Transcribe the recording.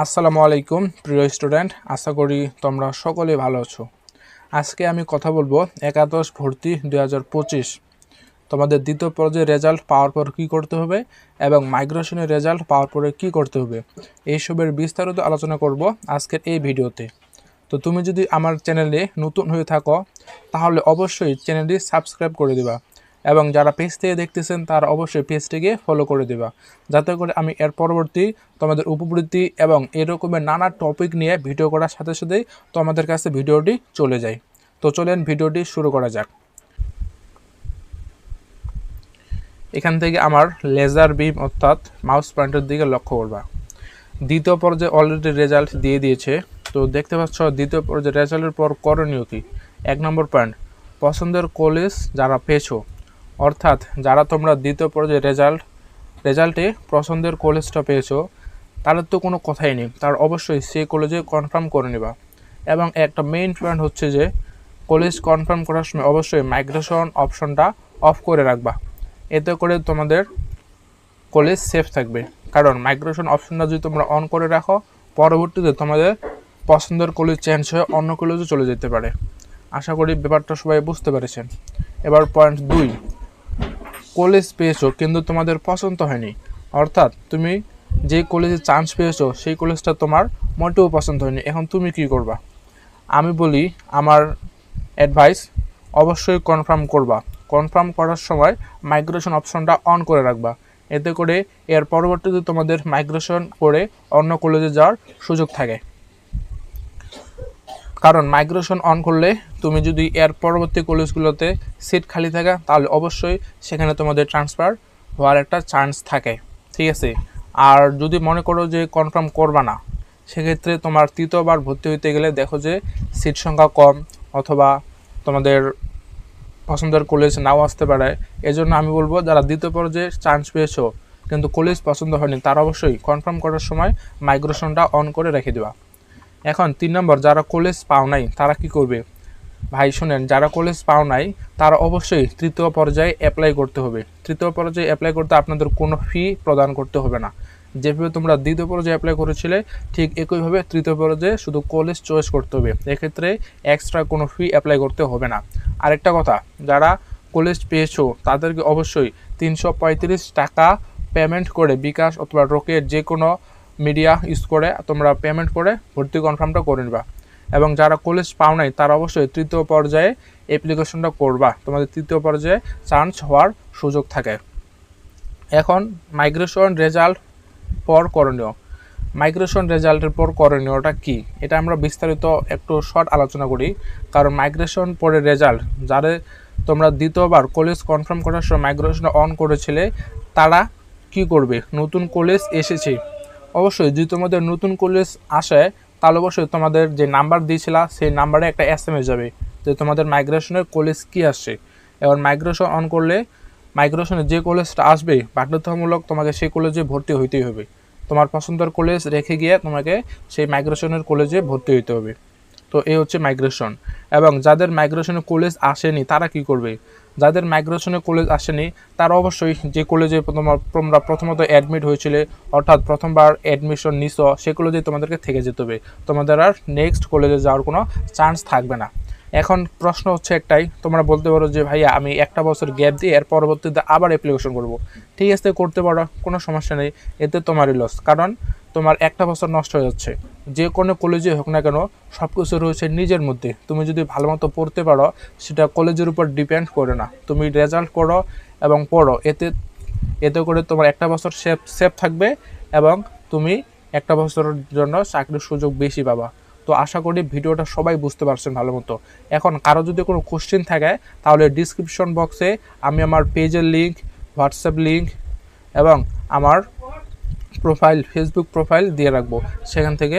আসসালামু আলাইকুম প্রিয় স্টুডেন্ট, আশা করি তোমরা সকলে ভালো আছো। আজকে আমি কথা বলবো একাদশ ভর্তি 2025 তোমাদের দ্বিতীয় পর্যায়ে রেজাল্ট পাওয়ার পর কী করতে হবে এবং মাইগ্রেশনের রেজাল্ট পাওয়ার পরে কী করতে হবে, এইসবের বিস্তারিত আলোচনা করব আজকের এই ভিডিওতে। তো তুমি যদি আমার চ্যানেলে নতুন হয়ে থাকো তাহলে অবশ্যই চ্যানেলটি সাবস্ক্রাইব করে দিবা এবং যারা পেজ থেকে দেখতেছেন তারা অবশ্যই পেজটিকে ফলো করে দেবা, যাতে করে আমি এর পরবর্তী তোমাদের উপবৃত্তি এবং এরকমের নানা টপিক নিয়ে ভিডিও করার সাথে সাথেই তোমাদের কাছে ভিডিওটি চলে যায়। তো চলেন ভিডিওটি শুরু করা যাক। এখান থেকে আমার লেজার বিম অর্থাৎ মাউস পয়েন্টের দিকে লক্ষ্য করবা। দ্বিতীয় পর্যায়ে অলরেডি রেজাল্ট দিয়ে দিয়েছে। তো দেখতে পাচ্ছ দ্বিতীয় পর্যায়ে রেজাল্টের পর করণীয় কি। 1 নম্বর পয়েন্ট, পছন্দের কলেজ যারা পেয়েছো, অর্থাৎ যারা তোমরা দ্বিতীয় পর্যায়ে রেজাল্টে পছন্দের কলেজটা পেয়েছো তাদের তো কোনো কথাই নেই, তার অবশ্যই সেই কলেজে কনফার্ম করে নেবা। এবং একটা মেইন পয়েন্ট হচ্ছে যে কলেজ কনফার্ম করার সময় অবশ্যই মাইগ্রেশন অপশনটা অফ করে রাখবা, এতে করে তোমাদের কলেজ সেফ থাকবে। কারণ মাইগ্রেশন অপশনটা যদি তোমরা অন করে রাখো, পরবর্তীতে তোমাদের পছন্দের কলেজ চেঞ্জ হয়ে অন্য কলেজে চলে যেতে পারে। আশা করি ব্যাপারটা সবাই বুঝতে পেরেছেন। এবার পয়েন্ট 2, কলেজ পেয়েছো কিন্তু তোমাদের পছন্দ হয়নি, অর্থাৎ তুমি যে কলেজে চান্স পেয়েছো সেই কলেজটা তোমার মোটেও পছন্দ হয়নি। এখন তুমি কি করবা? আমি বলি আমার অ্যাডভাইস, অবশ্যই কনফার্ম করবা। কনফার্ম করার সময় মাইগ্রেশন অপশনটা অন করে রাখবা, এতে করে এর পরবর্তীতে তোমাদের মাইগ্রেশন করে অন্য কলেজে যাওয়ার সুযোগ থাকে। কারণ মাইগ্রেশন অন করলে তুমি যদি এর পরবর্তী কলেজগুলোতে সিট খালি থাকে তাহলে অবশ্যই সেখানে তোমাদের ট্রান্সফার হওয়ার একটা চান্স থাকে, ঠিক আছে। আর যদি মনে করো যে কনফার্ম করবা না, সেক্ষেত্রে তোমার তৃতীয়বার ভর্তি হইতে গেলে দেখো যে সিট সংখ্যা কম অথবা তোমাদের পছন্দের কলেজ নাও আসতে পারে। এজন্য আমি বলবো যারা দ্বিতীয় পর্যায়ে চান্স পেয়েছো কিন্তু কলেজ পছন্দ হয়নি, তারা অবশ্যই কনফার্ম করার সময় মাইগ্রেশনটা অন করে রেখে দেওয়া। এখন 3 নম্বর, যারা কলেজ পাও নাই তারা কি করবে? ভাই শুনেন, যারা কলেজ পাও নাই তারা অবশ্যই তৃতীয় পর্যায়ে অ্যাপ্লাই করতে হবে। তৃতীয় পর্যায়ে অ্যাপ্লাই করতে আপনাদের কোনো ফি প্রদান করতে হবে না। যেভাবে তোমরা দ্বিতীয় পর্যায়ে অ্যাপ্লাই করেছিলে ঠিক একইভাবে তৃতীয় পর্যায়ে শুধু কলেজ চয়েস করতে হবে, এক্ষেত্রে এক্সট্রা কোনো ফি অ্যাপ্লাই করতে হবে না। আরেকটা কথা, যারা কলেজ পেয়েছো তাদেরকে অবশ্যই 335 টাকা পেমেন্ট করে বিকাশ অথবা রকেট যে কোনো মিডিয়া ইউজ করে তোমরা পেমেন্ট করে ভর্তি কনফার্মটা করে নিবা। এবং যারা কলেজ পাও নাই তারা অবশ্যই তৃতীয় পর্যায়ে অ্যাপ্লিকেশনটা করবা, তোমাদের তৃতীয় পর্যায়ে চান্স হওয়ার সুযোগ থাকে। এখন মাইগ্রেশন রেজাল্ট পর করণীয়। মাইগ্রেশন রেজাল্টের পর করণীয়টা কি, এটা আমরা বিস্তারিত একটু শর্ট আলোচনা করি। কারণ মাইগ্রেশন পরে রেজাল্ট যারা তোমরা দ্বিতীয়বার কলেজ কনফার্ম করার সময় মাইগ্রেশন অন করেছিলে তারা কি করবে? নতুন কলেজ এসেছে, অবশ্যই যদি তোমাদের নতুন কলেজ আসে তাহলে অবশ্যই তোমাদের যে নাম্বার দিয়েছিলা সেই নাম্বারে একটা SMS যাবে যে তোমাদের মাইগ্রেশনের কলেজ কি আসছে। এবার মাইগ্রেশন অন করলে মাইগ্রেশনে যে কলেজটা আসবে বাধ্যতামূলক তোমাকে সেই কলেজে ভর্তি হইতেই হবে। তোমার পছন্দের কলেজ রেখে গিয়ে তোমাকে সেই মাইগ্রেশনের কলেজে ভর্তি হইতে হবে। তো এই হচ্ছে মাইগ্রেশন। এবং যাদের মাইগ্রেশনে কলেজ আসেনি তারা কি করবে? যাদের মাইগ্রেশনে কলেজ আসেনি তারা অবশ্যই যে কলেজে তোমরা প্রথমত অ্যাডমিট হয়েছিলে অর্থাৎ প্রথমবার অ্যাডমিশন নিছো সে কলেজে তোমাদেরকে থেকে যেতে হবে, তোমাদের আর নেক্সট কলেজে যাওয়ার কোনো চান্স থাকবে না। এখন প্রশ্ন হচ্ছে একটাই, তোমরা বলতে পারো যে ভাইয়া আমি একটা বছর গ্যাপ দিয়ে এর পরবর্তীতে আবার অ্যাপ্লিকেশন করব। ঠিক আছে, করতে পারো, কোনো সমস্যা নেই, এতে তোমারই লস। কারণ তোমার একটা বছর নষ্ট হয়ে যাচ্ছে। যে কোনো কলেজে হোক না কেন সব কিছু রয়েছে নিজের মধ্যে, তুমি যদি ভালো মতো পড়তে পারো সেটা কলেজের উপর ডিপেন্ড করে না। তুমি রেজাল্ট করো এবং পড়ো, এতে করে তোমার একটা বছর সেফ থাকবে এবং তুমি একটা বছরের জন্য চাকরির সুযোগ বেশি পাবা। তো আশা করি ভিডিওটা সবাই বুঝতে পারছেন ভালো মতো। এখন কারো যদি কোনো কোশ্চেন থাকে তাহলে ডিসক্রিপশন বক্সে আমি আমার পেজের লিঙ্ক, হোয়াটসঅ্যাপ লিঙ্ক এবং আমার প্রোফাইল, ফেসবুক প্রোফাইল দিয়ে রাখবো, সেখান থেকে